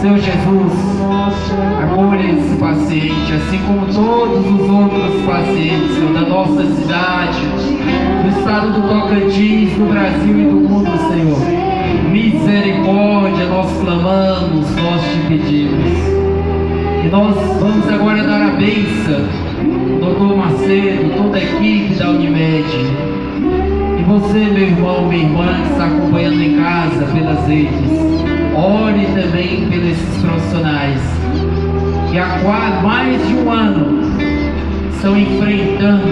Senhor Jesus, acolha esse paciente, assim como todos os outros pacientes, Senhor, da nossa cidade, do estado do Tocantins, do Brasil e do mundo, Senhor. Misericórdia, nós clamamos, nós te pedimos. E nós vamos agora dar a bênção, Dr. Macedo, toda a equipe da Unimed. E você, meu irmão, minha irmã, que está acompanhando em casa pelas redes, ore também pelos esses profissionais que há mais de um ano estão enfrentando,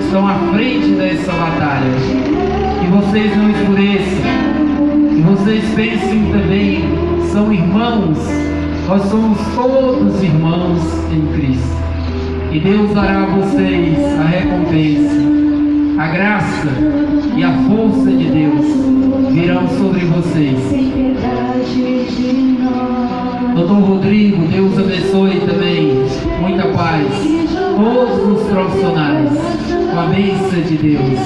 estão à frente dessa batalha. Que vocês não escureçam, que vocês pensem também, são irmãos, nós somos todos irmãos em Cristo. E Deus dará a vocês a recompensa, a graça e a força de Deus virão sobre vocês. Doutor Rodrigo, Deus abençoe também, muita paz, todos os profissionais, com a bênção de Deus.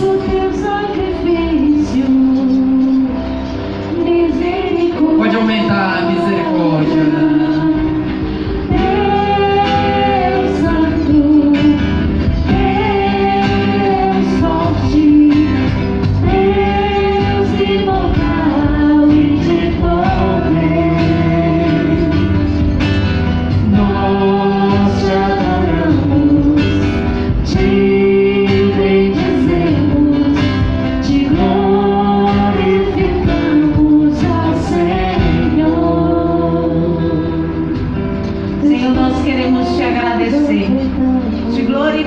Pode aumentar a misericórdia. Senhor, nós queremos te agradecer, te glorificar.